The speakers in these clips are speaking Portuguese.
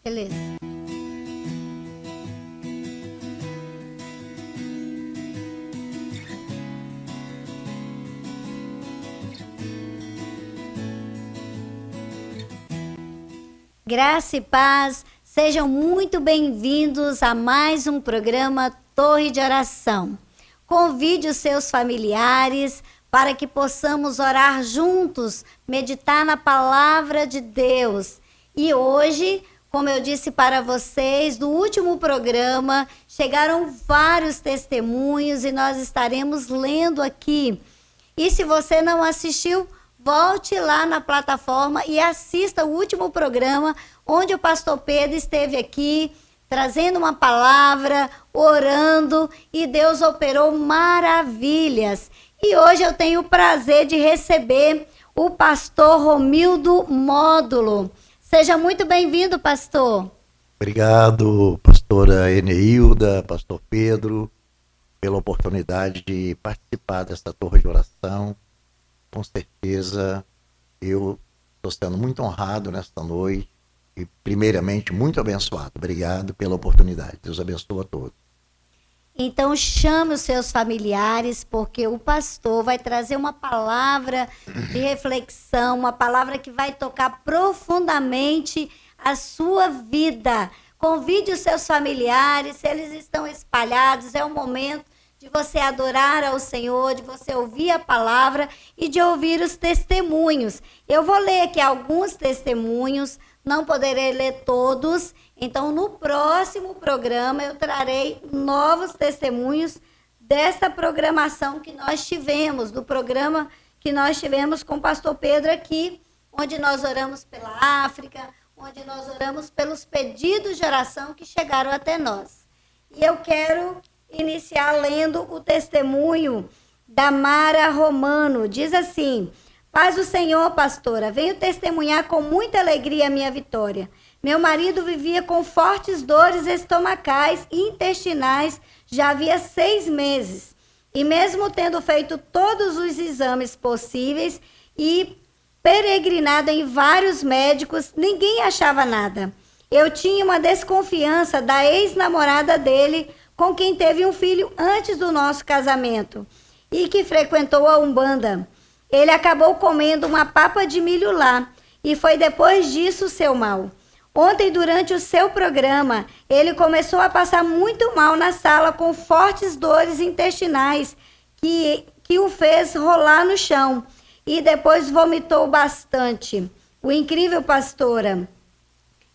Beleza. Graça e paz, sejam muito bem-vindos a mais um programa Torre de Oração. Convide os seus familiares para que possamos orar juntos, meditar na palavra de Deus. E hoje, como eu disse para vocês, no último programa, chegaram vários testemunhos e nós estaremos lendo aqui. E se você não assistiu, volte lá na plataforma e assista o último programa, onde o pastor Pedro esteve aqui, trazendo uma palavra, orando, e Deus operou maravilhas. E hoje eu tenho o prazer de receber o pastor Romildo Módulo. Seja muito bem-vindo, pastor. Obrigado, pastora Eneilda, pastor Pedro, pela oportunidade de participar desta torre de oração. Com certeza, eu estou sendo muito honrado nesta noite e, primeiramente, muito abençoado. Obrigado pela oportunidade. Deus abençoe a todos. Então, chame os seus familiares, porque o pastor vai trazer uma palavra de reflexão, uma palavra que vai tocar profundamente a sua vida. Convide os seus familiares, se eles estão espalhados, é o momento de você adorar ao Senhor, de você ouvir a palavra e de ouvir os testemunhos. Eu vou ler aqui alguns testemunhos, não poderei ler todos, então no próximo programa eu trarei novos testemunhos dessa programação que nós tivemos, do programa que nós tivemos com o pastor Pedro aqui, onde nós oramos pela África, onde nós oramos pelos pedidos de oração que chegaram até nós. E eu quero iniciar lendo o testemunho da Mara Romano. Diz assim: paz do Senhor, pastora, venho testemunhar com muita alegria a minha vitória. Meu marido vivia com fortes dores estomacais e intestinais já havia 6 meses. E mesmo tendo feito todos os exames possíveis e peregrinado em vários médicos, ninguém achava nada. Eu tinha uma desconfiança da ex-namorada dele, com quem teve um filho antes do nosso casamento e que frequentou a Umbanda. Ele acabou comendo uma papa de milho lá e foi depois disso seu mal. Ontem, durante o seu programa, ele começou a passar muito mal na sala com fortes dores intestinais que o fez rolar no chão e depois vomitou bastante. O incrível, pastora,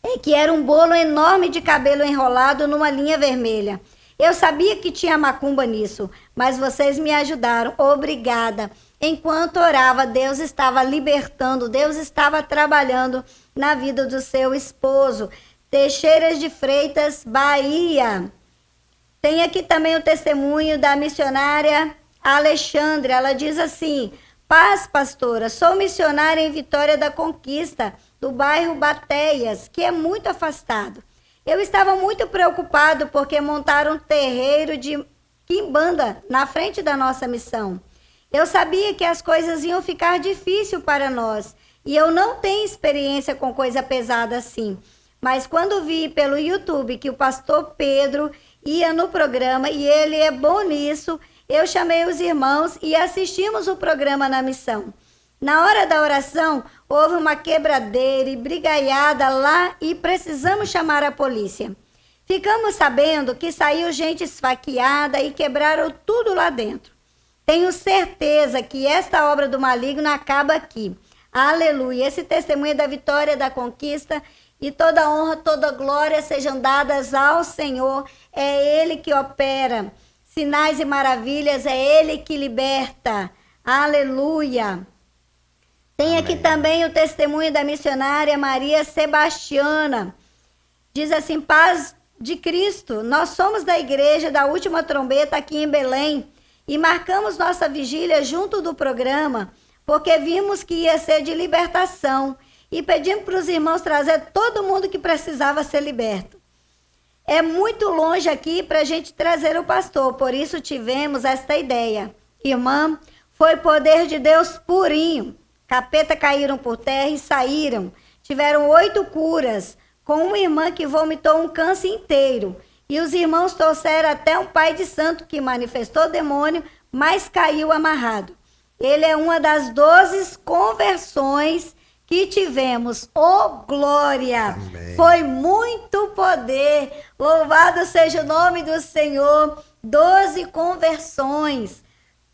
é que era um bolo enorme de cabelo enrolado numa linha vermelha. Eu sabia que tinha macumba nisso, mas vocês me ajudaram. Obrigada. Enquanto orava, Deus estava libertando, Deus estava trabalhando na vida do seu esposo. Teixeiras de Freitas, Bahia. Tem aqui também o testemunho da missionária Alexandre. Ela diz assim: paz, pastora, sou missionária em Vitória da Conquista, do bairro Bateias, que é muito afastado. Eu estava muito preocupado porque montaram um terreiro de quimbanda na frente da nossa missão. Eu sabia que as coisas iam ficar difíceis para nós e eu não tenho experiência com coisa pesada assim. Mas quando vi pelo YouTube que o pastor Pedro ia no programa e ele é bom nisso, eu chamei os irmãos e assistimos o programa na missão. Na hora da oração, houve uma quebradeira e brigaiada lá e precisamos chamar a polícia. Ficamos sabendo que saiu gente esfaqueada e quebraram tudo lá dentro. Tenho certeza que esta obra do maligno acaba aqui. Aleluia! Esse testemunho da vitória, da conquista, e toda honra, toda glória sejam dadas ao Senhor. É Ele que opera sinais e maravilhas, é Ele que liberta. Aleluia! Tem aqui também o testemunho da missionária Maria Sebastiana. Diz assim: paz de Cristo, nós somos da igreja da Última Trombeta aqui em Belém e marcamos nossa vigília junto do programa porque vimos que ia ser de libertação e pedimos para os irmãos trazer todo mundo que precisava ser liberto. É muito longe aqui para a gente trazer o pastor, por isso tivemos esta ideia. Irmã, foi poder de Deus purinho. Capeta caíram por terra e saíram. Tiveram 8 curas, com uma irmã que vomitou um câncer inteiro. E os irmãos trouxeram até um pai de santo que manifestou demônio, mas caiu amarrado. Ele é uma das 12 conversões que tivemos. Oh, glória! Amém. Foi muito poder. Louvado seja o nome do Senhor. 12 conversões.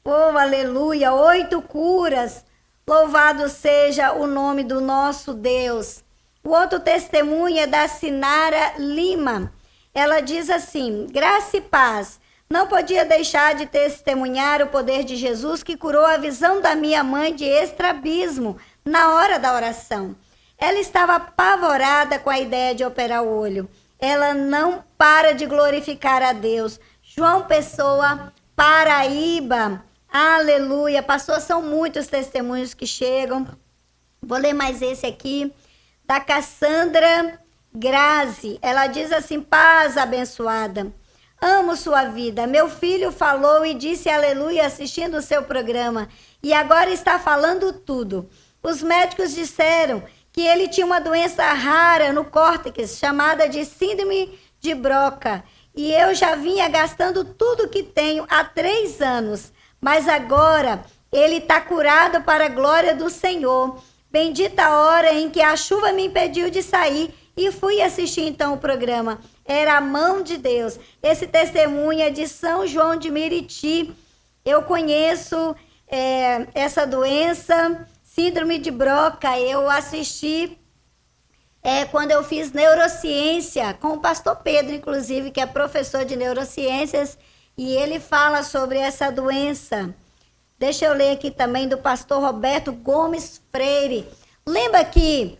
Oh, aleluia. 8 curas. Louvado seja o nome do nosso Deus. O outro testemunho é da Sinara Lima. Ela diz assim: graça e paz. Não podia deixar de testemunhar o poder de Jesus que curou a visão da minha mãe de estrabismo na hora da oração. Ela estava apavorada com a ideia de operar o olho. Ela não para de glorificar a Deus. João Pessoa, Paraíba. Aleluia. Pastor, são muitos testemunhos que chegam. Vou ler mais esse aqui. Da Cassandra Grazi. Ela diz assim: paz abençoada. Amo sua vida. Meu filho falou e disse aleluia assistindo o seu programa. E agora está falando tudo. Os médicos disseram que ele tinha uma doença rara no córtex, chamada de síndrome de Broca. E eu já vinha gastando tudo que tenho há 3 anos. Mas agora ele está curado para a glória do Senhor. Bendita a hora em que a chuva me impediu de sair e fui assistir então o programa. Era a mão de Deus. Esse testemunho é de São João de Meriti. Eu conheço essa doença, síndrome de Broca. Eu assisti quando eu fiz neurociência com o pastor Pedro, inclusive, que é professor de neurociências, e ele fala sobre essa doença. Deixa eu ler aqui também do pastor Roberto Gomes Freire. Lembra que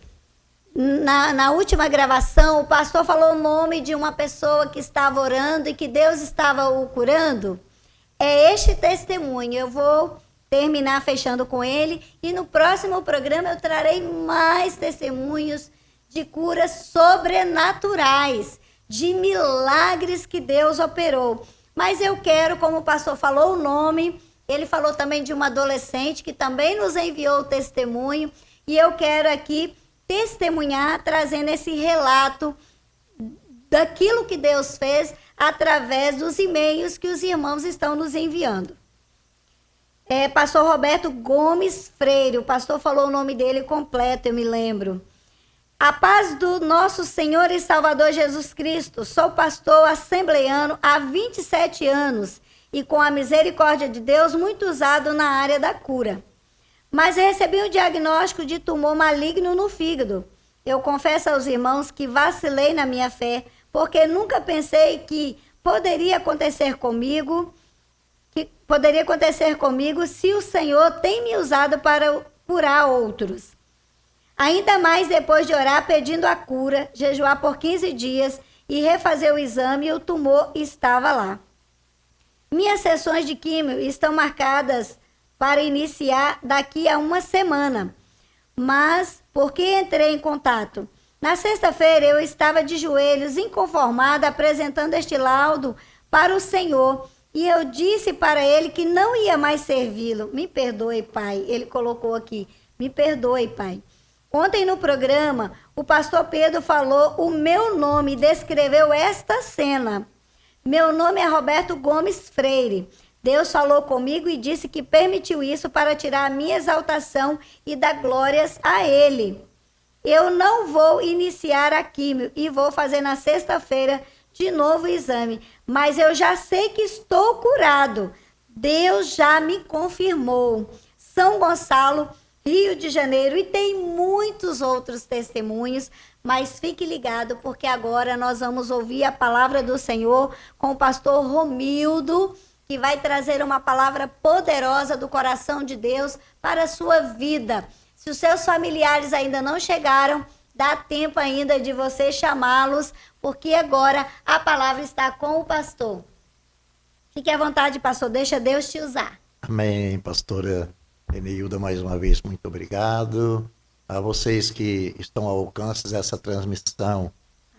na última gravação o pastor falou o nome de uma pessoa que estava orando e que Deus estava o curando? É este testemunho. Eu vou terminar fechando com ele e no próximo programa eu trarei mais testemunhos de curas sobrenaturais, de milagres que Deus operou. Mas eu quero, como o pastor falou o nome, ele falou também de uma adolescente que também nos enviou o testemunho, e eu quero aqui testemunhar, trazendo esse relato daquilo que Deus fez através dos e-mails que os irmãos estão nos enviando. Pastor Roberto Gomes Freire, o pastor falou o nome dele completo, eu me lembro. A paz do nosso Senhor e Salvador Jesus Cristo. Sou pastor assembleiano há 27 anos e com a misericórdia de Deus muito usado na área da cura. Mas recebi um diagnóstico de tumor maligno no fígado. Eu confesso aos irmãos que vacilei na minha fé, porque nunca pensei que poderia acontecer comigo se o Senhor tem me usado para curar outros. Ainda mais depois de orar pedindo a cura, jejuar por 15 dias e refazer o exame, o tumor estava lá. Minhas sessões de químio estão marcadas para iniciar daqui a 1 semana. Mas, por que entrei em contato? Na sexta-feira eu estava de joelhos, inconformada, apresentando este laudo para o Senhor. E eu disse para ele que não ia mais servi-lo. Me perdoe, Pai. Ele colocou aqui. Me perdoe, Pai. Ontem no programa, o pastor Pedro falou o meu nome e descreveu esta cena. Meu nome é Roberto Gomes Freire. Deus falou comigo e disse que permitiu isso para tirar a minha exaltação e dar glórias a Ele. Eu não vou iniciar a químio e vou fazer na sexta-feira de novo o exame. Mas eu já sei que estou curado. Deus já me confirmou. São Gonçalo, Rio de Janeiro, e tem muitos outros testemunhos, mas fique ligado porque agora nós vamos ouvir a palavra do Senhor com o pastor Romildo, que vai trazer uma palavra poderosa do coração de Deus para a sua vida. Se os seus familiares ainda não chegaram, dá tempo ainda de você chamá-los, porque agora a palavra está com o pastor. Fique à vontade, pastor, deixa Deus te usar. Amém, pastora Eneilda, mais uma vez, muito obrigado. A vocês que estão ao alcance dessa transmissão,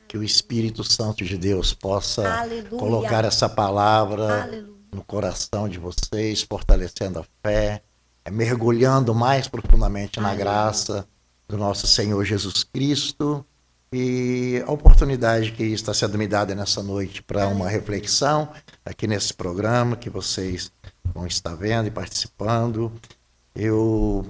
que o Espírito Santo de Deus possa Aleluia. Colocar essa palavra Aleluia. no coração de vocês, fortalecendo a fé, mergulhando mais profundamente na Aleluia. graça do nosso Senhor Jesus Cristo e a oportunidade que está sendo me dada nessa noite para uma reflexão aqui nesse programa que vocês vão estar vendo e participando. Eu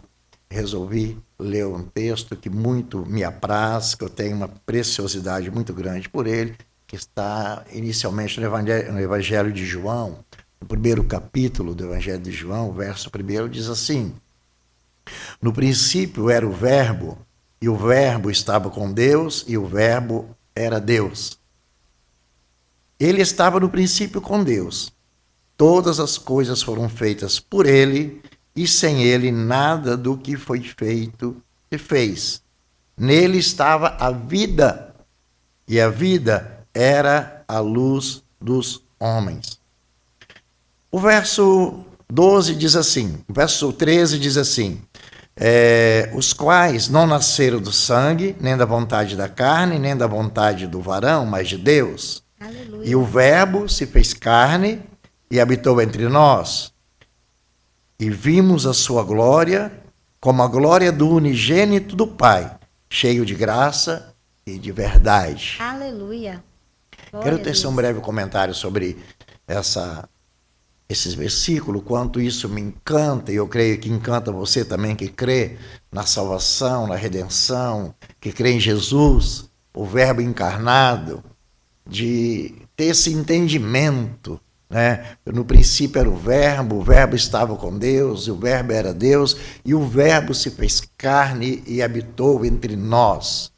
resolvi ler um texto que muito me apraz, que eu tenho uma preciosidade muito grande por ele, que está inicialmente no Evangelho de João, no primeiro capítulo do Evangelho de João, o verso 1 diz assim: no princípio era o Verbo, e o Verbo estava com Deus, e o Verbo era Deus. Ele estava no princípio com Deus. Todas as coisas foram feitas por ele, e sem ele nada do que foi feito se fez. Nele estava a vida, e a vida era a luz dos homens. O verso 12 diz assim, o verso 13 diz assim: os quais não nasceram do sangue, nem da vontade da carne, nem da vontade do varão, mas de Deus. Aleluia. E o Verbo se fez carne e habitou entre nós. E vimos a sua glória, como a glória do unigênito do Pai, cheio de graça e de verdade. Aleluia. Quero tecer um breve comentário sobre esses versículos, quanto isso me encanta, e eu creio que encanta você também, que crê na salvação, na redenção, que crê em Jesus, o Verbo encarnado, de ter esse entendimento, né? No princípio era o Verbo estava com Deus, e o Verbo era Deus, e o Verbo se fez carne e habitou entre nós.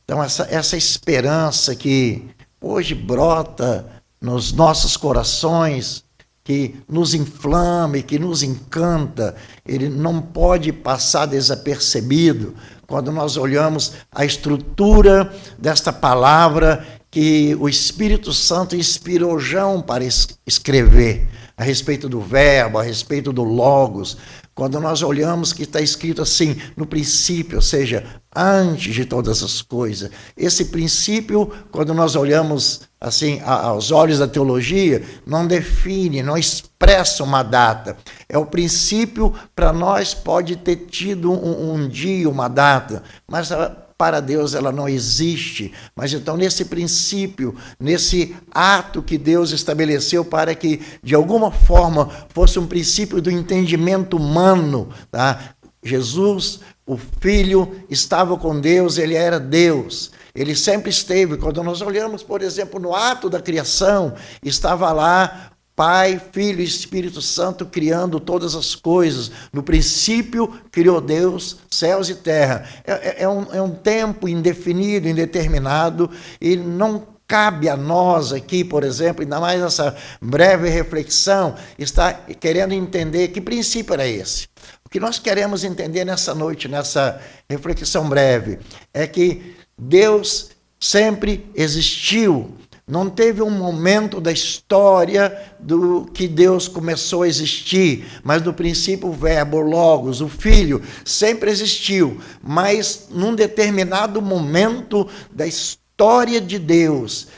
Então essa esperança que hoje brota nos nossos corações, que nos inflama e que nos encanta, ele não pode passar desapercebido quando nós olhamos a estrutura desta palavra que o Espírito Santo inspirou João para escrever a respeito do Verbo, a respeito do Logos. Quando nós olhamos que está escrito assim, no princípio, ou seja, antes de todas as coisas. Esse princípio, quando nós olhamos assim aos olhos da teologia, não define, não expressa uma data. É o princípio, para nós pode ter tido um dia, uma data, mas para Deus ela não existe. Mas então nesse princípio, nesse ato que Deus estabeleceu para que de alguma forma fosse um princípio do entendimento humano, tá? Jesus, o Filho, estava com Deus, ele era Deus. Ele sempre esteve. Quando nós olhamos, por exemplo, no ato da criação, estava lá Pai, Filho e Espírito Santo criando todas as coisas. No princípio, criou Deus céus e terra. É um tempo indefinido, indeterminado, e não cabe a nós aqui, por exemplo, ainda mais nessa breve reflexão, estar querendo entender que princípio era esse. O que nós queremos entender nessa noite, nessa reflexão breve, é que Deus sempre existiu. Não teve um momento da história do que Deus começou a existir, mas no princípio o Verbo, o Logos, o Filho, sempre existiu. Mas num determinado momento da história de Deus,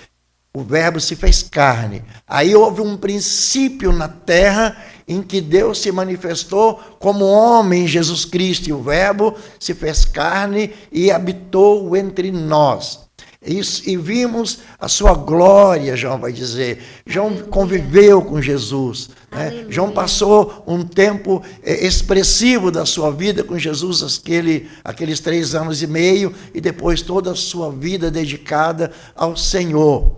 o Verbo se fez carne. Aí houve um princípio na terra em que Deus se manifestou como homem, Jesus Cristo, e o Verbo se fez carne e habitou entre nós. Isso, e vimos a sua glória, João vai dizer. João conviveu com Jesus, né? João passou um tempo expressivo da sua vida com Jesus, aqueles 3 anos e meio, e depois toda a sua vida dedicada ao Senhor.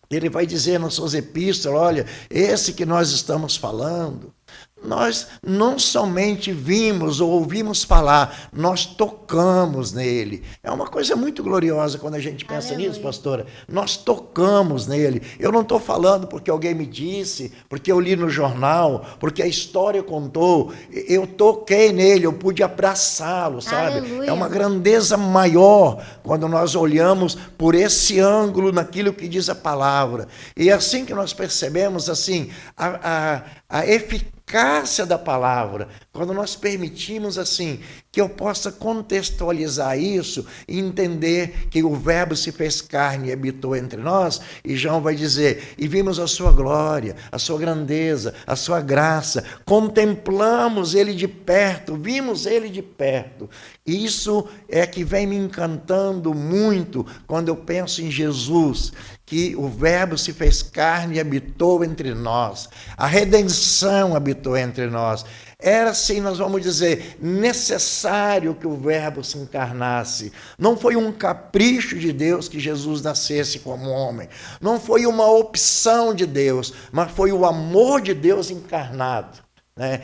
Ele vai dizer nas suas epístolas, olha, esse que nós estamos falando, nós não somente vimos ou ouvimos falar, nós tocamos nele. É uma coisa muito gloriosa quando a gente pensa nisso, pastora. Nós tocamos nele. Eu não estou falando porque alguém me disse, porque eu li no jornal, porque a história contou. Eu toquei nele, eu pude abraçá-lo, sabe? Aleluia. É uma grandeza maior quando nós olhamos por esse ângulo naquilo que diz a palavra. E é assim que nós percebemos assim, a eficácia da palavra, quando nós permitimos assim que eu possa contextualizar isso e entender que o Verbo se fez carne e habitou entre nós, e João vai dizer, e vimos a sua glória, a sua grandeza, a sua graça, contemplamos ele de perto, vimos ele de perto. Isso é que vem me encantando muito quando eu penso em Jesus, que o Verbo se fez carne e habitou entre nós, a redenção habitou entre nós. Era, assim, nós vamos dizer, necessário que o Verbo se encarnasse. Não foi um capricho de Deus que Jesus nascesse como homem. Não foi uma opção de Deus, mas foi o amor de Deus encarnado.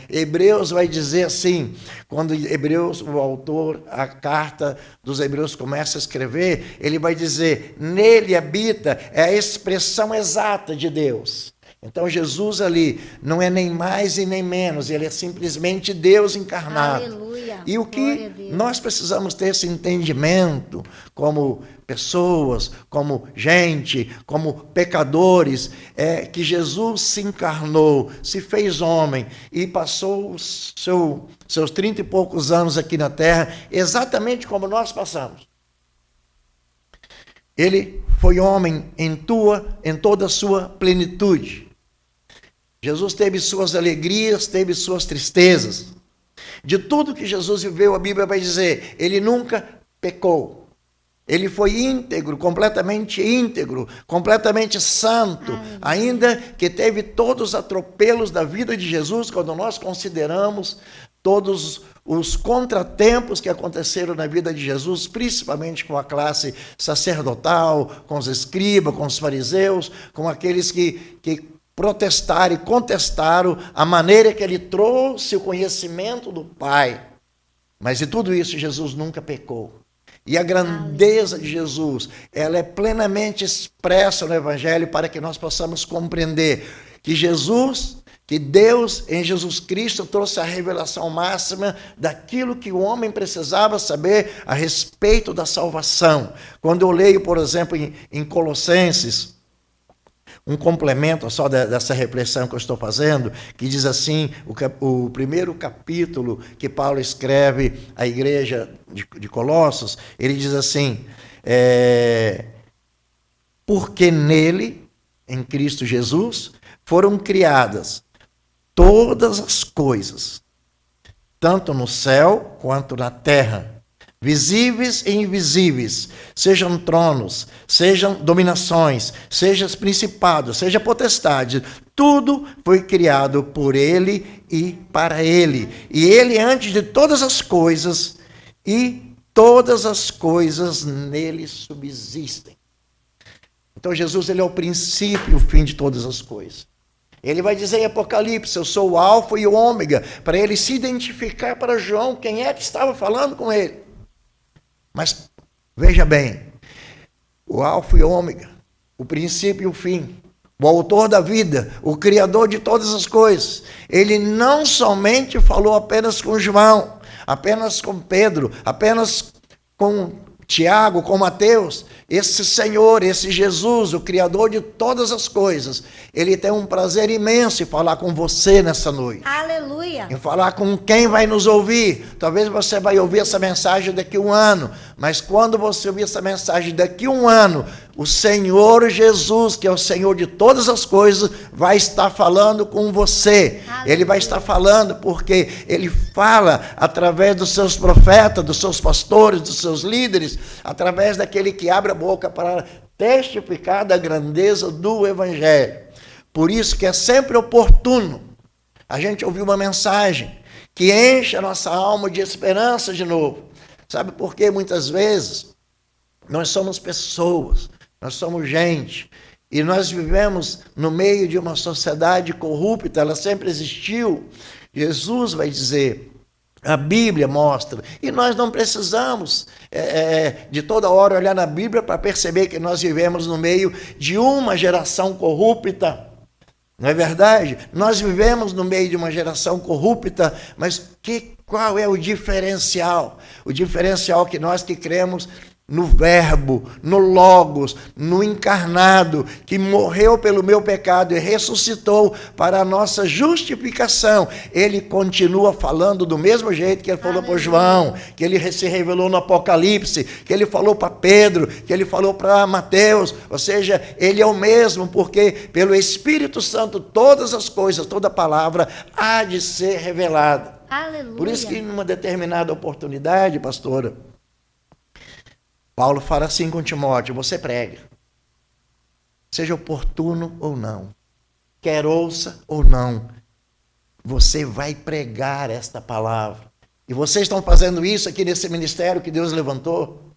Hebreus vai dizer assim, quando Hebreus, o autor, a carta dos Hebreus começa a escrever, ele vai dizer, nele habita, é a expressão exata de Deus. Então Jesus ali não é nem mais e nem menos, ele é simplesmente Deus encarnado. Aleluia. E o que nós precisamos ter esse entendimento como pessoas, como gente, como pecadores, é que Jesus se encarnou, se fez homem e passou os seus 30 e poucos anos aqui na terra, exatamente como nós passamos. Ele foi homem em toda a sua plenitude. Jesus teve suas alegrias, teve suas tristezas. De tudo que Jesus viveu, a Bíblia vai dizer, ele nunca pecou. Ele foi íntegro, completamente santo, ainda que teve todos os atropelos da vida de Jesus, quando nós consideramos todos os contratempos que aconteceram na vida de Jesus, principalmente com a classe sacerdotal, com os escribas, com os fariseus, com aqueles que protestaram e contestaram a maneira que ele trouxe o conhecimento do Pai. Mas de tudo isso, Jesus nunca pecou. E a grandeza de Jesus, ela é plenamente expressa no Evangelho para que nós possamos compreender que Deus, em Jesus Cristo, trouxe a revelação máxima daquilo que o homem precisava saber a respeito da salvação. Quando eu leio, por exemplo, em Colossenses, um complemento só dessa reflexão que eu estou fazendo, que diz assim, o primeiro capítulo que Paulo escreve à igreja de Colossos, ele diz assim, porque nele, em Cristo Jesus, foram criadas todas as coisas, tanto no céu quanto na terra, visíveis e invisíveis, sejam tronos, sejam dominações, sejam principados, seja potestade, tudo foi criado por ele e para ele. E ele é antes de todas as coisas, e todas as coisas nele subsistem. Então Jesus, ele é o princípio e o fim de todas as coisas. Ele vai dizer em Apocalipse, eu sou o alfa e o ômega, para ele se identificar para João quem é que estava falando com ele. Mas, veja bem, o alfa e o ômega, o princípio e o fim, o autor da vida, o criador de todas as coisas, ele não somente falou apenas com João, apenas com Pedro, apenas com Tiago, com Mateus, esse Senhor, esse Jesus, o Criador de todas as coisas, ele tem um prazer imenso em falar com você nessa noite. Aleluia! Em falar com quem vai nos ouvir. Talvez você vai ouvir essa mensagem daqui a um ano, mas quando você ouvir essa mensagem daqui a um ano, o Senhor Jesus, que é o Senhor de todas as coisas, vai estar falando com você. Aleluia. Ele vai estar falando porque ele fala através dos seus profetas, dos seus pastores, dos seus líderes, através daquele que abre a boca para testificar da grandeza do Evangelho. Por isso que é sempre oportuno a gente ouvir uma mensagem que enche a nossa alma de esperança de novo. Sabe por quê? Muitas vezes nós somos pessoas, nós somos gente, e nós vivemos no meio de uma sociedade corrupta, ela sempre existiu. Jesus vai dizer, a Bíblia mostra, e nós não precisamos de toda hora olhar na Bíblia para perceber que nós vivemos no meio de uma geração corrupta. Não é verdade? Nós vivemos no meio de uma geração corrupta, mas qual é o diferencial? O diferencial que nós que cremos no Verbo, no Logos, no encarnado, que morreu pelo meu pecado e ressuscitou para a nossa justificação. Ele continua falando do mesmo jeito que ele falou para João, que ele se revelou no Apocalipse, que ele falou para Pedro, que ele falou para Mateus. Ou seja, ele é o mesmo, porque pelo Espírito Santo todas as coisas, toda palavra há de ser revelada. Aleluia. Por isso que em uma determinada oportunidade, pastora, Paulo fala assim com Timóteo: você prega, seja oportuno ou não, quer ouça ou não, você vai pregar esta palavra. E vocês estão fazendo isso aqui nesse ministério que Deus levantou.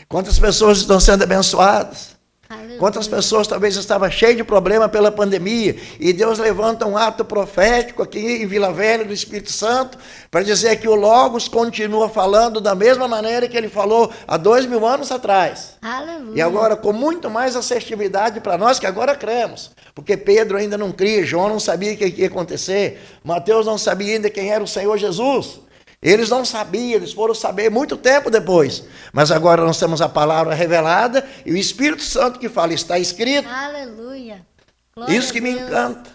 Quantas pessoas estão sendo abençoadas? Aleluia. Quantas pessoas talvez estavam cheias de problema pela pandemia, e Deus levanta um ato profético aqui em Vila Velha do Espírito Santo, para dizer que o Logos continua falando da mesma maneira que ele falou há 2000 anos atrás. Aleluia. E agora com muito mais assertividade para nós que agora cremos, porque Pedro ainda não cria, João não sabia o que ia acontecer, Mateus não sabia ainda quem era o Senhor Jesus. Eles não sabiam, eles foram saber muito tempo depois. Mas agora nós temos a palavra revelada e o Espírito Santo que fala, está escrito. Aleluia. Glória Isso que a me Deus. encanta.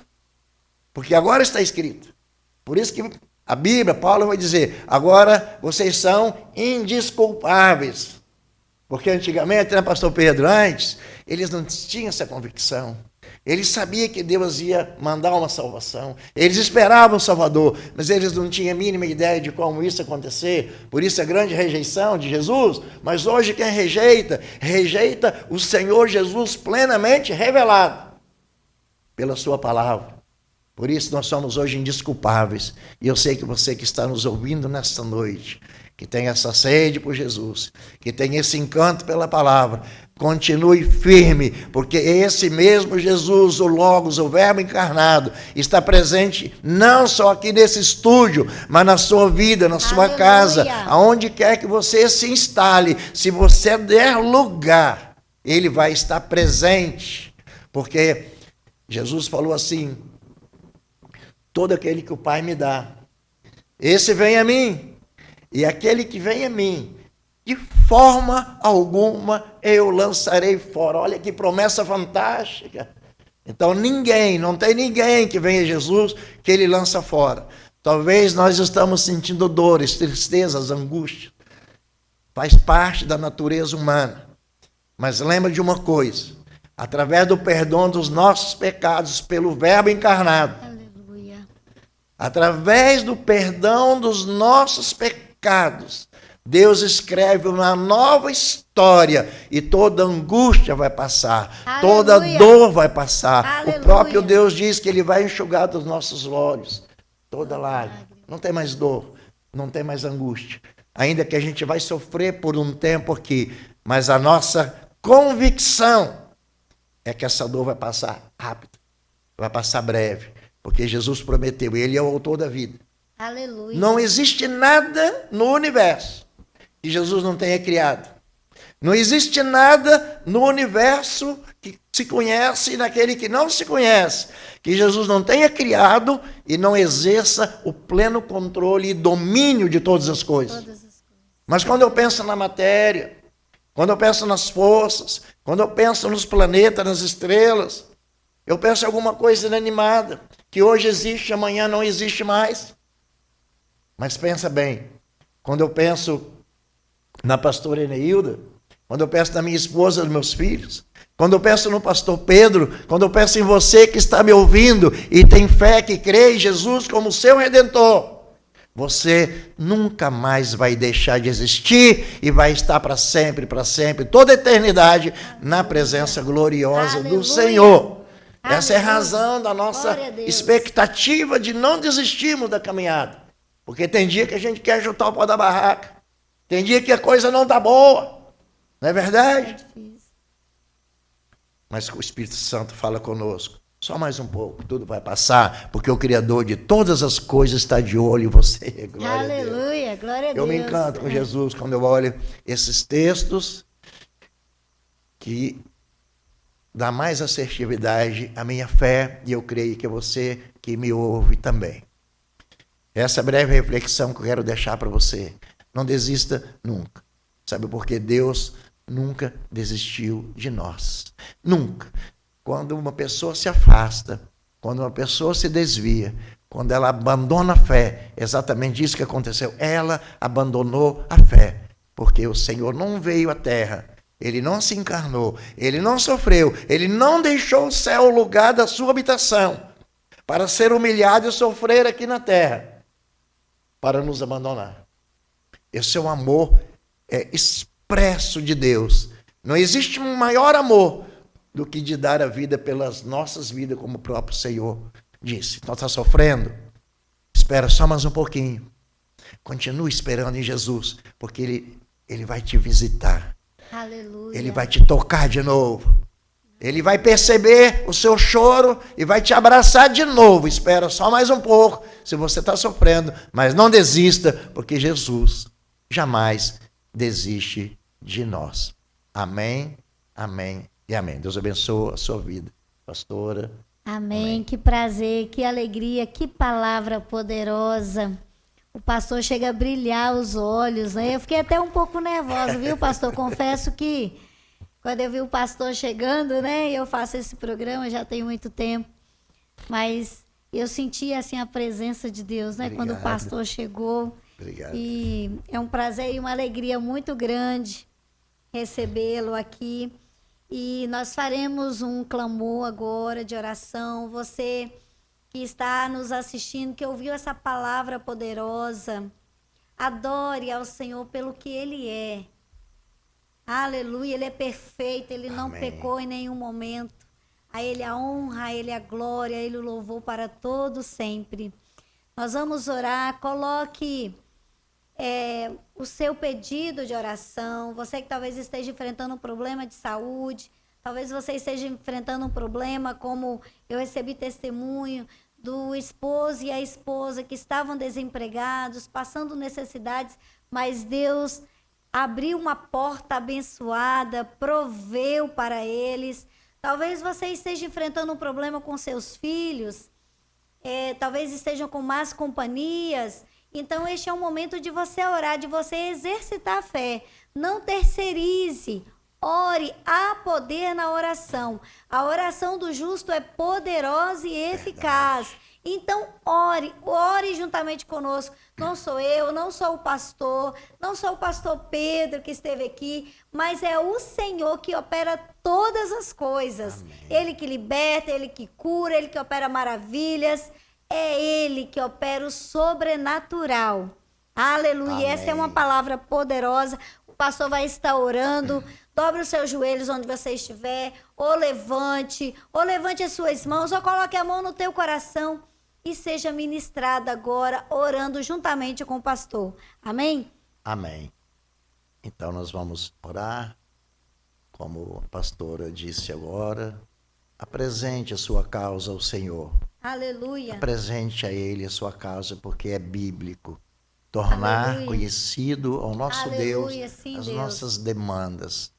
Porque agora está escrito. Por isso que a Bíblia, Paulo vai dizer, agora vocês são indesculpáveis. Porque antigamente, né, pastor Pedro, antes, eles não tinham essa convicção. Eles sabiam que Deus ia mandar uma salvação. Eles esperavam o Salvador, mas eles não tinham a mínima ideia de como isso ia acontecer. Por isso a grande rejeição de Jesus. Mas hoje quem rejeita, rejeita o Senhor Jesus plenamente revelado pela sua palavra. Por isso nós somos hoje indesculpáveis. E eu sei que você que está nos ouvindo nesta noite, que tem essa sede por Jesus, que tem esse encanto pela palavra, continue firme, porque esse mesmo Jesus, o Logos, o Verbo encarnado, está presente não só aqui nesse estúdio, mas na sua vida, na sua Aleluia. casa, aonde quer que você se instale. Se você der lugar, ele vai estar presente, porque Jesus falou assim, todo aquele que o Pai me dá, esse vem a mim, e aquele que vem a mim, de forma alguma eu lançarei fora. Olha que promessa fantástica. Então não tem ninguém que venha a Jesus que ele lança fora. Talvez nós estamos sentindo dores, tristezas, angústias. Faz parte da natureza humana. Mas lembra de uma coisa, através do perdão dos nossos pecados pelo Verbo encarnado, Aleluia. através do perdão dos nossos pecados, Deus escreve uma nova história e toda angústia vai passar, Aleluia. toda dor vai passar. Aleluia. O próprio Deus diz que ele vai enxugar dos nossos olhos toda lágrima. Não tem mais dor, não tem mais angústia. Ainda que a gente vai sofrer por um tempo aqui, mas a nossa convicção é que essa dor vai passar rápido, vai passar breve, porque Jesus prometeu, ele é o autor da vida. Aleluia. Não existe nada no universo que Jesus não tenha criado. Não existe nada no universo que se conhece e naquele que não se conhece, que Jesus não tenha criado e não exerça o pleno controle e domínio de todas as coisas. Todas as coisas. Mas quando eu penso na matéria, quando eu penso nas forças, quando eu penso nos planetas, nas estrelas, eu penso em alguma coisa inanimada, que hoje existe, amanhã não existe mais. Mas pensa bem, quando eu penso na pastora Eneilda, quando eu penso na minha esposa, nos meus filhos, quando eu penso no pastor Pedro, quando eu penso em você que está me ouvindo e tem fé, que crê em Jesus como seu Redentor, você nunca mais vai deixar de existir e vai estar para sempre, toda a eternidade, na presença gloriosa Aleluia. do Senhor. Essa é a Aleluia. razão da nossa Glória a Deus. expectativa de não desistirmos da caminhada. Porque tem dia que a gente quer juntar o pau da barraca. Tem dia que a coisa não está boa. Não é verdade? Mas o Espírito Santo fala conosco. Só mais um pouco, tudo vai passar, porque o Criador de todas as coisas está de olho em você. Glória a Deus. Aleluia, glória a Deus. Eu me encanto com Jesus quando eu olho esses textos que dá mais assertividade à minha fé, e eu creio que é você que me ouve também. Essa breve reflexão que eu quero deixar para você. Não desista nunca. Sabe por que Deus nunca desistiu de nós. Nunca. Quando uma pessoa se afasta, quando uma pessoa se desvia, quando ela abandona a fé, exatamente isso que aconteceu. Ela abandonou a fé, porque o Senhor não veio à terra, Ele não se encarnou, Ele não sofreu, Ele não deixou o céu o lugar da sua habitação, para ser humilhado e sofrer aqui na terra, para nos abandonar. Esse é o amor expresso de Deus. Não existe um maior amor do que de dar a vida pelas nossas vidas, como o próprio Senhor disse. Então está sofrendo? Espera só mais um pouquinho. Continue esperando em Jesus, porque Ele vai te visitar. Aleluia. Ele vai te tocar de novo. Ele vai perceber o seu choro e vai te abraçar de novo. Espera só mais um pouco, se você está sofrendo, mas não desista, porque Jesus jamais desiste de nós. Amém, amém e amém. Deus abençoe a sua vida, pastora. Amém. Que prazer, que alegria, que palavra poderosa. O pastor chega a brilhar os olhos, né? Eu fiquei até um pouco nervosa, viu, pastor? Confesso que quando eu vi o pastor chegando, né? Eu faço esse programa já tem muito tempo, mas eu senti assim a presença de Deus, né? Obrigado. Quando o pastor chegou. Obrigado. E é um prazer e uma alegria muito grande recebê-lo aqui. E nós faremos um clamor agora de oração. Você que está nos assistindo, que ouviu essa palavra poderosa, adore ao Senhor pelo que Ele é. Aleluia, Ele é perfeito, Ele não pecou em nenhum momento. A Ele a honra, a Ele a glória, a Ele o louvor para todo sempre. Nós vamos orar, coloque o seu pedido de oração. Você que talvez esteja enfrentando um problema de saúde, talvez você esteja enfrentando um problema como eu recebi testemunho do esposo e a esposa que estavam desempregados, passando necessidades, mas Deus abriu uma porta abençoada, proveu para eles. Talvez você esteja enfrentando um problema com seus filhos, talvez estejam com más companhias. Então, este é o momento de você orar, de você exercitar a fé. Não terceirize. Ore, há poder na oração. A oração do justo é poderosa e eficaz. Então, ore juntamente conosco. Não sou eu, não sou o pastor Pedro que esteve aqui, mas é o Senhor que opera todas as coisas. Amém. Ele que liberta, Ele que cura, Ele que opera maravilhas. É Ele que opera o sobrenatural. Aleluia. Amém. Essa é uma palavra poderosa. O pastor vai estar orando. Dobre os seus joelhos onde você estiver. Ou levante as suas mãos, ou coloque a mão no teu coração e seja ministrado agora, orando juntamente com o pastor. Amém? Amém. Então nós vamos orar, como a pastora disse agora. Apresente a sua causa ao Senhor. Aleluia. Apresente a Ele a sua causa, porque é bíblico. Tornar Aleluia. Conhecido ao nosso Aleluia, Deus sim, as Deus. Nossas demandas.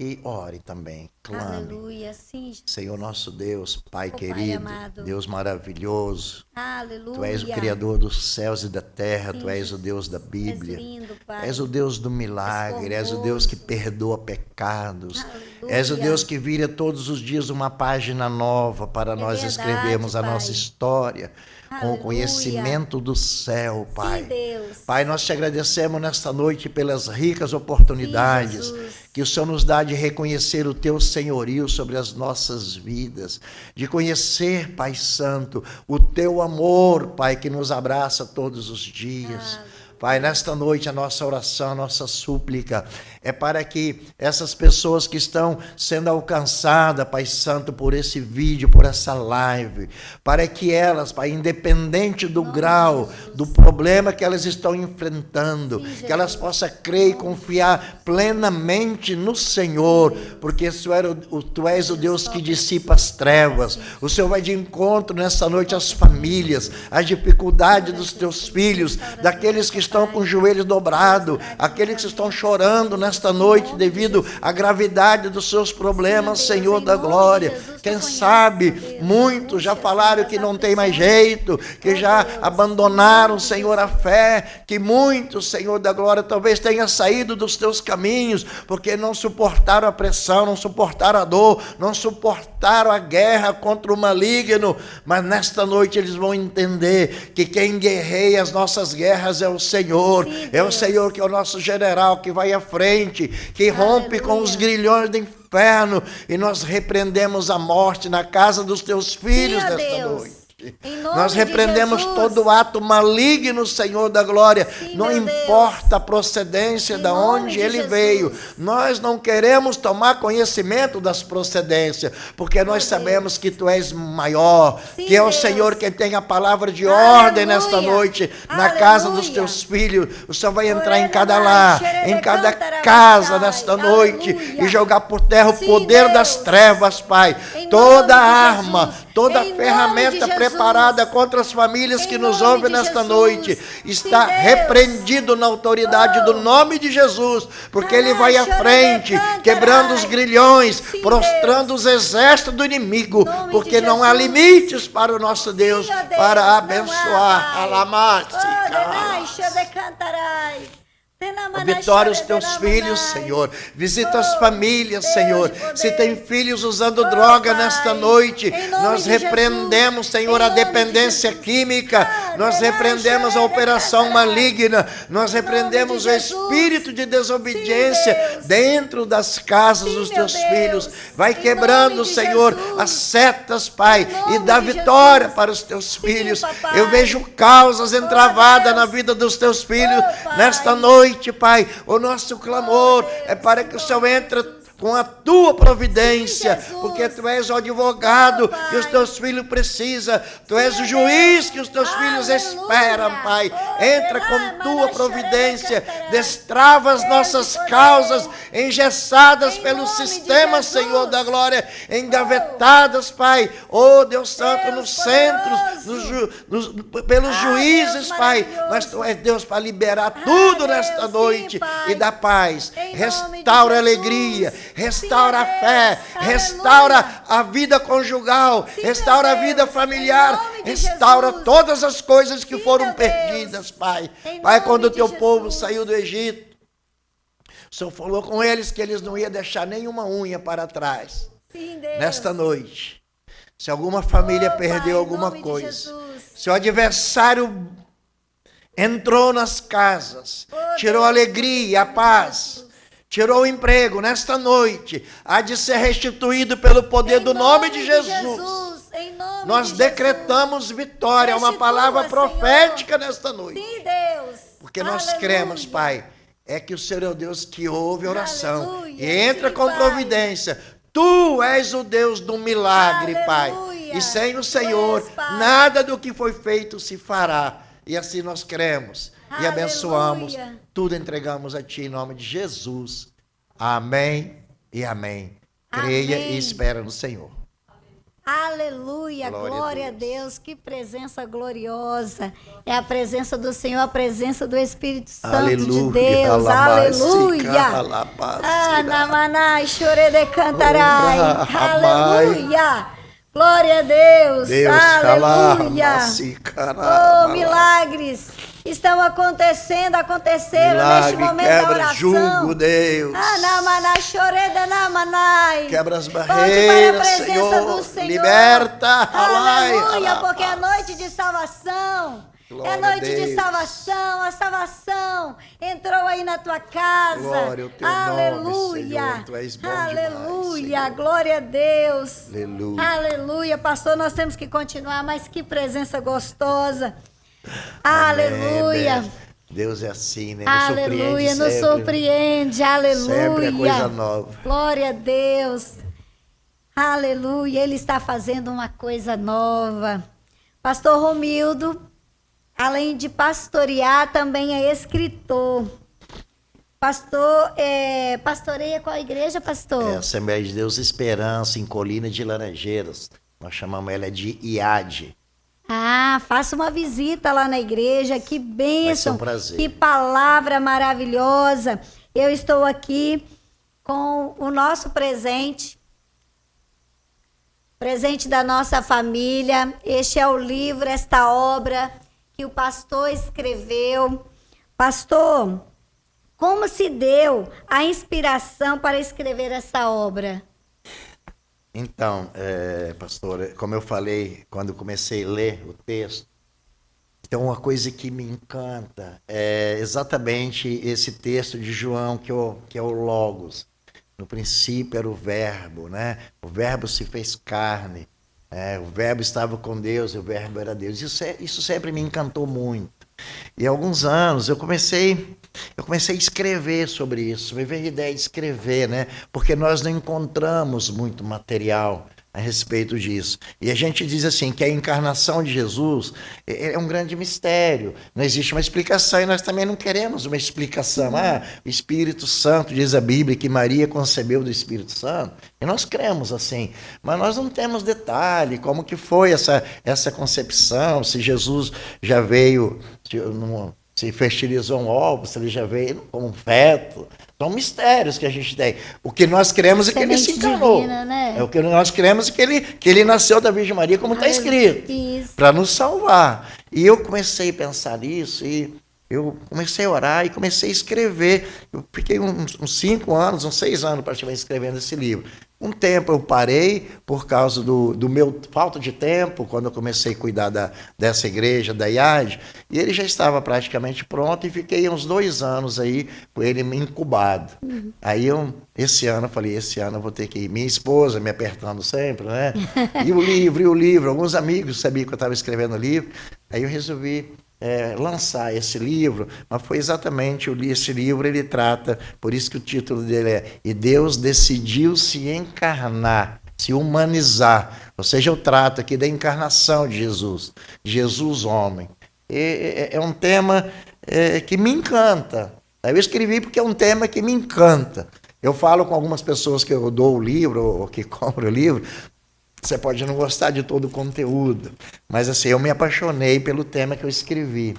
E ore também, clame. Aleluia, sim, Jesus. Senhor nosso Deus, Pai querido, Pai amado. Deus maravilhoso. Aleluia. Tu és o Criador dos céus e da terra, sim, Tu és o Deus da Bíblia. És lindo, Pai. És o Deus do milagre, és o Deus que perdoa pecados. Aleluia. És o Deus que vira todos os dias uma página nova para nós verdade, escrevermos a Pai. nossa história. Com Aleluia. o conhecimento do céu, Pai. Sim, Deus. Pai, nós te agradecemos nesta noite pelas ricas oportunidades Sim, que o Senhor nos dá de reconhecer o teu senhorio sobre as nossas vidas, de conhecer, Pai Santo, o teu amor, Pai, que nos abraça todos os dias. Pai, nesta noite a nossa oração, a nossa súplica é para que essas pessoas que estão sendo alcançadas, Pai Santo, por esse vídeo, por essa live, para que elas, Pai, independente do grau, do problema que elas estão enfrentando, que elas possam crer e confiar plenamente no Senhor, porque Tu és o Deus que dissipa as trevas. O Senhor vai de encontro nessa noite às famílias, às dificuldades dos teus filhos, daqueles que estão estão com os joelhos dobrados, aqueles que estão chorando nesta noite devido à gravidade dos seus problemas, Senhor da glória. Quem sabe, muitos já falaram que não tem mais jeito, que já abandonaram, Senhor, a fé, que muitos, Senhor da glória, talvez tenham saído dos teus caminhos, porque não suportaram a pressão, não suportaram a dor, não suportaram a guerra contra o maligno, mas nesta noite eles vão entender que quem guerreia as nossas guerras é o Senhor. Sim, é o Senhor que é o nosso general, que vai à frente, que rompe com os grilhões do inferno, e nós repreendemos a morte na casa dos teus filhos nesta noite. Nós repreendemos todo ato maligno, Senhor da glória. Sim, não importa a procedência de onde ele veio. Nós não queremos tomar conhecimento das procedências, porque nós sabemos que tu és maior, sim, que é o Senhor quem tem a palavra de ordem nesta noite na casa dos teus filhos. O Senhor vai entrar em cada lar, em cada casa nesta noite e jogar por terra o poder das trevas, Pai. Toda arma, toda ferramenta preparada contra as famílias que nos ouvem nesta noite está repreendido na autoridade do nome de Jesus, porque ele vai à frente, quebrando os grilhões, prostrando os exércitos do inimigo, porque não há limites para o nosso Deus para abençoar. Vitória os teus filhos, Senhor. Visita as famílias, Senhor. Se tem filhos usando droga nesta noite, nós repreendemos, Senhor, a dependência química. Nós repreendemos a operação maligna. Nós repreendemos o espírito de desobediência dentro das casas dos teus filhos. Vai quebrando, Senhor, as setas, Pai, e dá vitória para os teus filhos. Eu vejo causas entravadas na vida dos teus filhos nesta noite, Pai. O nosso clamor é para que o Senhor entre com a tua providência, porque tu és o advogado que os teus filhos precisam, tu és o juiz que os teus filhos esperam, Pai. Entra com tua providência, destrava as nossas causas engessadas pelo sistema, Senhor da glória, engavetadas, Pai, oh Deus Santo, nos centros, pelos juízes, Pai, mas tu és Deus para liberar tudo nesta noite e dar paz, restaura a alegria, restaura a fé, restaura a vida conjugal, restaura a vida familiar, restaura todas as coisas que foram perdidas, Pai. Pai, quando o teu povo saiu do Egito, o Senhor falou com eles que eles não iam deixar nenhuma unha para trás. Nesta noite, se alguma família perdeu alguma coisa, se o adversário entrou nas casas, tirou a alegria, a paz, tirou o emprego, nesta noite há de ser restituído pelo poder do nome de Jesus. Nós decretamos vitória, uma palavra profética nesta noite. Sim, Deus. Porque nós cremos, Pai, é que o Senhor é o Deus que ouve a oração e entra com providência. Tu és o Deus do milagre, Pai. E sem o Senhor, nada do que foi feito se fará. E assim nós cremos e abençoamos. Tudo entregamos a Ti em nome de Jesus. Amém e amém. Creia e espera no Senhor. Aleluia, glória a Deus, que presença gloriosa. É a presença do Senhor, a presença do Espírito Santo de Deus. Aleluia. Anamanai, chorede cantarai. Aleluia. Glória a Deus. Aleluia. Oh, milagres estão aconteceram neste momento da oração. Jugo, Deus. Quebra as barreiras, Senhor. Liberta. Aleluia, porque é noite de salvação. É noite de salvação, a salvação entrou aí na tua casa. Glória ao teu nome, Senhor. Tu és bom aleluia, demais, glória a Deus. Aleluia. Aleluia, pastor, nós temos que continuar, mas que presença gostosa. Amém, aleluia. Amém. Deus é assim, né? Aleluia, nos surpreende, aleluia. Sempre é coisa nova. Glória a Deus. Aleluia, Ele está fazendo uma coisa nova. Pastor Romildo, além de pastorear, também é escritor. Pastoreia qual igreja, pastor? É a Assembleia de Deus Esperança, em Colina de Laranjeiras. Nós chamamos ela de IAD. Ah, faça uma visita lá na igreja, que bênção, Vai ser um prazer. que palavra maravilhosa. Eu estou aqui com o nosso presente da nossa família. Este é o livro, esta obra que o pastor escreveu. Pastor, como se deu a inspiração para escrever essa obra? Então, pastora, como eu falei quando comecei a ler o texto, então uma coisa que me encanta é exatamente esse texto de João, que é o Logos. No princípio era o Verbo, né? O Verbo se fez carne, o Verbo estava com Deus e o Verbo era Deus. Isso sempre me encantou muito. E há alguns anos eu comecei a escrever sobre isso, me veio a ideia de escrever, né? Porque nós não encontramos muito material a respeito disso. E a gente diz assim, que a encarnação de Jesus é um grande mistério, não existe uma explicação, e nós também não queremos uma explicação. O Espírito Santo, diz a Bíblia, que Maria concebeu do Espírito Santo, e nós cremos assim, mas nós não temos detalhe, como que foi essa concepção, se Jesus já veio, se fertilizou um ovo, se ele já veio como um feto. São mistérios que a gente tem. O que nós queremos é que ele se encarnou. Divina, né? O que nós queremos é que ele nasceu da Virgem Maria, como está escrito, para nos salvar. E eu comecei a pensar nisso, e eu comecei a orar e comecei a escrever. Eu fiquei uns 5 anos, uns 6 anos praticamente escrevendo esse livro. Um tempo eu parei por causa do meu falta de tempo, quando eu comecei a cuidar dessa igreja, da IAD, e ele já estava praticamente pronto, e fiquei uns 2 anos aí com ele incubado. Aí esse ano eu vou ter que ir. Minha esposa me apertando sempre, né? E o livro, alguns amigos sabiam que eu estava escrevendo o livro, aí eu resolvi lançar esse livro, mas foi exatamente esse livro, ele trata, por isso que o título dele é E Deus decidiu se encarnar, se humanizar, ou seja, eu trato aqui da encarnação de Jesus homem. É um tema que me encanta. Eu escrevi porque é um tema que me encanta. Eu falo com algumas pessoas que eu dou o livro, ou que compro o livro. Você pode não gostar de todo o conteúdo, mas assim, eu me apaixonei pelo tema que eu escrevi.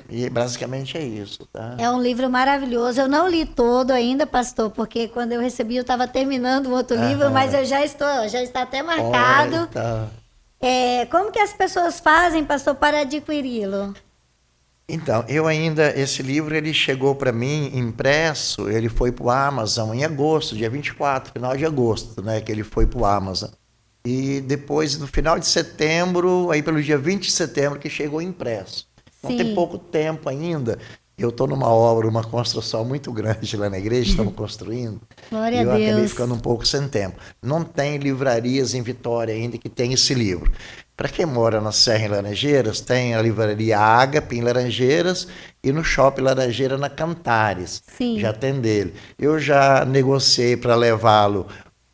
E basicamente é isso. Tá? É um livro maravilhoso. Eu não li todo ainda, pastor, porque quando eu recebi eu estava terminando um outro livro, mas eu já está até marcado. Tá. Como que as pessoas fazem, pastor, para adquiri-lo? Então, esse livro ele chegou para mim impresso, ele foi para o Amazon em agosto, dia 24, final de agosto, né, que ele foi para o Amazon. E depois, no final de setembro, aí pelo dia 20 de setembro, que chegou impresso. Então tem pouco tempo ainda. Eu estou numa obra, uma construção muito grande lá na igreja, estamos construindo. Glória a Deus. Eu acabei ficando um pouco sem tempo. Não tem livrarias em Vitória ainda que tem esse livro. Para quem mora na Serra em Laranjeiras, tem a livraria Ágape em Laranjeiras e no Shopping Laranjeira na Cantares. Sim. Já tem dele. Eu já negociei para levá-lo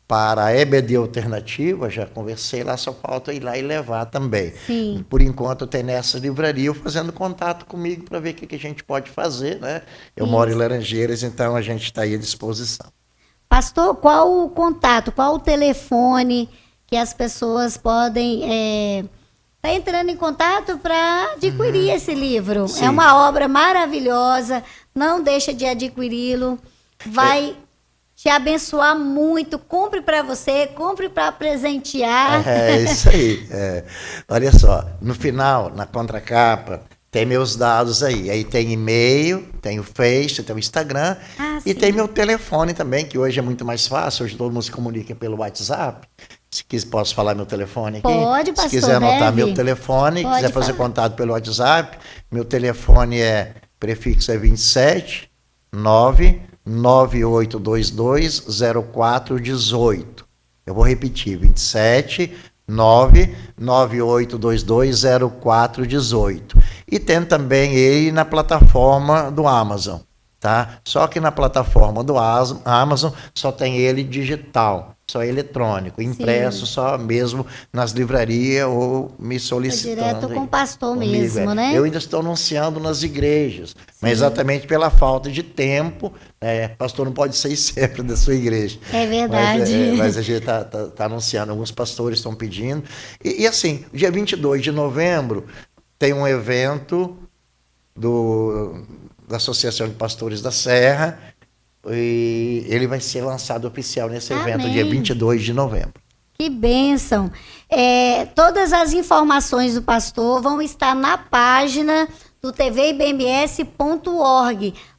para a EBD Alternativa, já conversei lá, só falta ir lá e levar também. Sim. Por enquanto tem nessa livraria fazendo contato comigo para ver o que a gente pode fazer, né? Eu moro em Laranjeiras, então a gente está aí à disposição. Pastor, qual o contato, qual o telefone que as pessoas podem estar entrando em contato para adquirir esse livro? Sim. É uma obra maravilhosa, não deixa de adquiri-lo, vai te abençoar muito. Compre para você, compre para presentear. É isso aí. Olha só, no final, na contracapa, tem meus dados aí. Aí tem e-mail, tem o Face, tem o Instagram e tem meu telefone também, que hoje é muito mais fácil. Hoje todo mundo se comunica pelo WhatsApp. Posso falar meu telefone aqui? Pode, pastor. Se quiser anotar meu telefone, quiser fazer contato pelo WhatsApp, meu telefone prefixo é 27 998220418. Eu vou repetir, 27 998220418. E tem também ele na plataforma do Amazon, tá? Só que na plataforma do Amazon só tem ele digital. só eletrônico, impresso só mesmo nas livrarias ou me solicitando. Direto com o pastor comigo, mesmo, né? Eu ainda estou anunciando nas igrejas, mas exatamente pela falta de tempo, né? Pastor não pode sair sempre da sua igreja. É verdade. Mas a gente tá anunciando, alguns pastores estão pedindo. E assim, dia 22 de novembro tem um evento da Associação de Pastores da Serra, e ele vai ser lançado oficial nesse evento, dia 22 de novembro. Que bênção! Todas as informações do pastor vão estar na página do tvibms.org,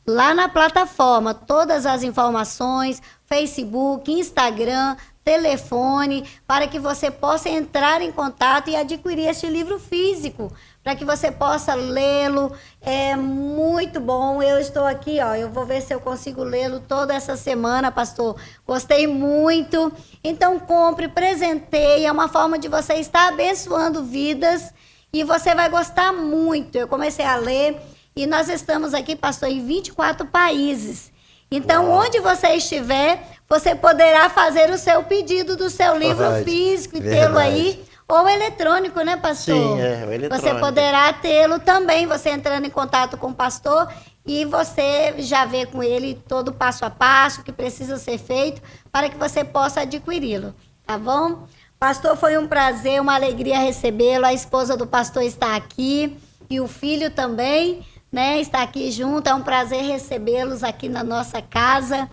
lá na plataforma. Todas as informações, Facebook, Instagram, telefone, para que você possa entrar em contato e adquirir este livro físico, para que você possa lê-lo. É muito bom. Eu estou aqui, eu vou ver se eu consigo lê-lo toda essa semana, pastor. Gostei muito. Então, compre, presenteie. É uma forma de você estar abençoando vidas e você vai gostar muito. Eu comecei a ler e nós estamos aqui, pastor, em 24 países. Então, onde você estiver, você poderá fazer o seu pedido do seu livro físico e tê-lo aí. Ou eletrônico, né, pastor? Sim, o eletrônico. Você poderá tê-lo também, você entrando em contato com o pastor e você já vê com ele todo o passo a passo que precisa ser feito para que você possa adquiri-lo, tá bom? Pastor, foi um prazer, uma alegria recebê-lo. A esposa do pastor está aqui e o filho também, né, está aqui junto. É um prazer recebê-los aqui na nossa casa,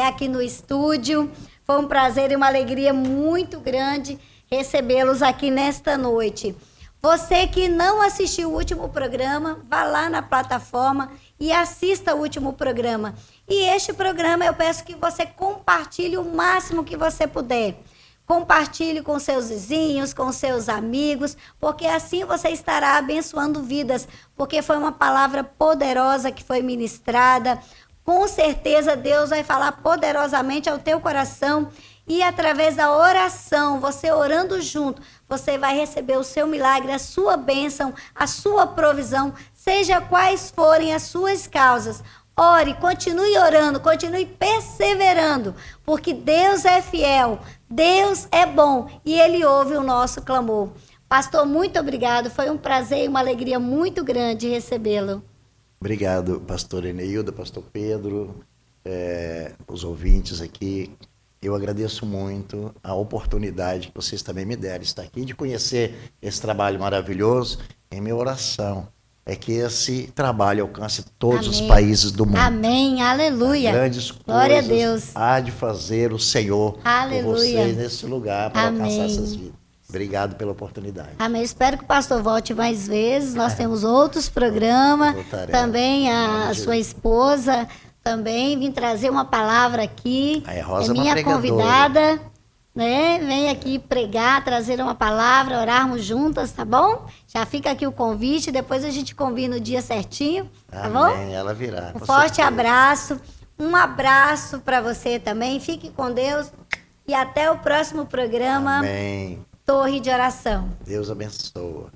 aqui no estúdio. Foi um prazer e uma alegria muito grande recebê-los aqui nesta noite. Você que não assistiu o último programa, vá lá na plataforma e assista o último programa. E este programa eu peço que você compartilhe o máximo que você puder. Compartilhe com seus vizinhos, com seus amigos, porque assim você estará abençoando vidas, porque foi uma palavra poderosa que foi ministrada. Com certeza Deus vai falar poderosamente ao teu coração. E através da oração, você orando junto, você vai receber o seu milagre, a sua bênção, a sua provisão, seja quais forem as suas causas. Ore, continue orando, continue perseverando, porque Deus é fiel, Deus é bom e Ele ouve o nosso clamor. Pastor, muito obrigado, foi um prazer e uma alegria muito grande recebê-lo. Obrigado, pastor Eneilda, pastor Pedro, os ouvintes aqui. Eu agradeço muito a oportunidade que vocês também me deram de estar aqui, de conhecer esse trabalho maravilhoso. Em minha oração é que esse trabalho alcance todos os países do mundo. Amém, aleluia. Grandes glória coisas a Deus. há de fazer o Senhor por vocês nesse lugar para alcançar essas vidas. Obrigado pela oportunidade. Amém. Espero que o pastor volte mais vezes. Nós temos outros programas. Também a sua esposa também vim trazer uma palavra aqui. Rosa minha convidada, né? Vem aqui pregar, trazer uma palavra, orarmos juntas, tá bom? Já fica aqui o convite, depois a gente combina o dia certinho, tá bom? Ela virá. Um forte abraço, um abraço para você também. Fique com Deus e até o próximo programa. Amém. Torre de Oração. Deus abençoa.